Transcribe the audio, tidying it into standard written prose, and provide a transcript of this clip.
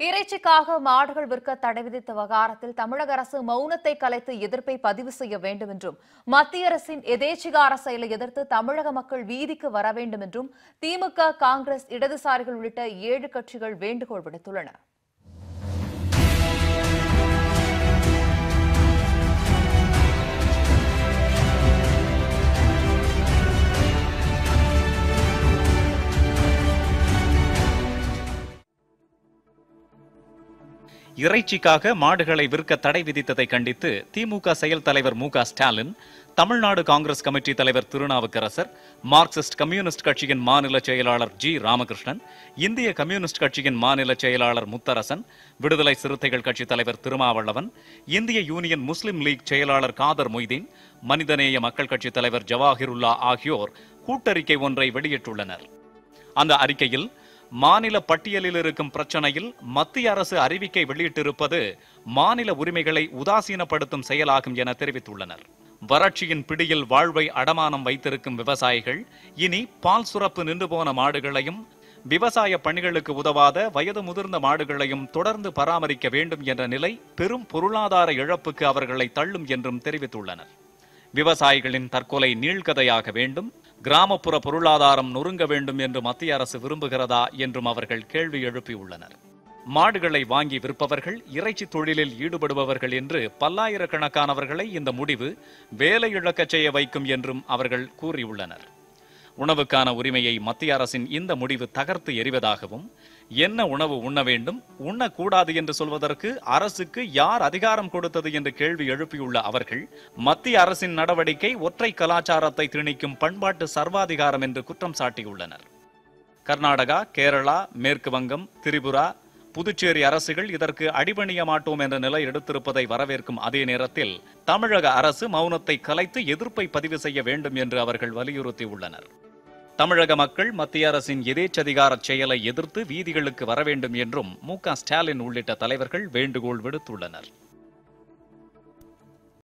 இறைச்சிக்காக மாடுகள் விற்க தடை விதித்த விவகாரத்தில் தமிழக அரசு மௌனத்தை கலைத்து எதிர்ப்பை பதிவு செய்ய வேண்டும் என்றும் மத்திய அரசின் எதேச்சிகார செயலை எதிர்த்து தமிழக மக்கள் வீதிக்கு வர வேண்டும் என்றும் திமுக, காங்கிரஸ், இடதுசாரிகள் உள்ளிட்ட 7 கட்சிகள் வேண்டுகோள் விடுத்துள்ளன. இறைச்சிக்காக மாடுகளை விற்க தடை விதித்ததை கண்டித்து திமுக செயல் தலைவர் மு.க.ஸ்டாலின், தமிழ்நாடு காங்கிரஸ் கமிட்டி தலைவர் திருநாவுக்கரசர், மார்க்சிஸ்ட் கம்யூனிஸ்ட் கட்சியின் மாநில செயலாளர் ஜி. ராமகிருஷ்ணன், இந்திய கம்யூனிஸ்ட் கட்சியின் மாநில செயலாளர் முத்தரசன், விடுதலை சிறுத்தைகள் கட்சித் தலைவர் திருமாவளவன், இந்திய யூனியன் முஸ்லிம் லீக் செயலாளர் காதர் மொய்தீன், மனிதநேய மக்கள் கட்சித் தலைவர் ஜவாஹிருல்லா ஆகியோர் கூட்டறிக்கை ஒன்றை வெளியிட்டுள்ளனர். அந்த அறிக்கையில் மாநில பட்டியலில் இருக்கும் பிரச்சனையில் மத்திய அரசு அறிவிக்கை வெளியிட்டிருப்பது மாநில உரிமைகளை உதாசீனப்படுத்தும் செயலாகும் என தெரிவித்துள்ளனர். வறட்சியின் பிடியில் வாழ்வை அடமானம் வைத்திருக்கும் விவசாயிகள் இனி பால் சுரப்பு நின்று போன மாடுகளையும் விவசாய பணிகளுக்கு உதவாத வயது முதிர்ந்த மாடுகளையும் தொடர்ந்து பராமரிக்க வேண்டும் என்ற நிலை பெரும் பொருளாதார இழப்புக்கு அவர்களை தள்ளும் என்றும் தெரிவித்துள்ளனர். விவசாயிகளின் தற்கொலை நீள்கதையாக வேண்டும், கிராமப்புற பொருளாதாரம் நொறுங்க வேண்டும் என்று மத்திய அரசு விரும்புகிறதா என்றும் அவர்கள் கேள்வி எழுப்பியுள்ளனர். மாடுகளை வாங்கி விற்பவர்கள், இறைச்சி தொழிலில் ஈடுபடுபவர்கள் என்று பல்லாயிரக்கணக்கானவர்களை இந்த முடிவு வேலை இழக்கச் செய்ய வைக்கும் என்றும் அவர்கள் கூறியுள்ளனர். உணவுக்கான உரிமையை மத்திய அரசின் இந்த முடிவு தகர்த்து எறிவதாகவும், என்ன உணவு உண்ண வேண்டும், உண்ணக்கூடாது என்று சொல்வதற்கு அரசுக்கு யார் அதிகாரம் கொடுத்தது என்று கேள்வி எழுப்பியுள்ள அவர்கள், மத்திய அரசின் நடவடிக்கை ஒற்றை கலாச்சாரத்தை திணிக்கும் பண்பாட்டு சர்வாதிகாரம் என்று குற்றம் சாட்டியுள்ளனர். கர்நாடகா, கேரளா, மேற்கு வங்கம், திரிபுரா, புதுச்சேரி அரசுகள் இதற்கு அடிபணிய மாட்டோம் என்ற நிலை எடுத்திருப்பதை வரவேற்கும் அதே நேரத்தில் தமிழக அரசு மௌனத்தை கலைத்து எதிர்ப்பை பதிவு செய்ய வேண்டும் என்று அவர்கள் வலியுறுத்தியுள்ளனர். தமிழக மக்கள் மத்திய அரசின் எதேச்சதிகார செயலை எதிர்த்து வீதிகளுக்கு வர வேண்டும் என்றும் மு.க.ஸ்டாலின் உள்ளிட்ட தலைவர்கள் வேண்டுகோள் விடுத்துள்ளனர்.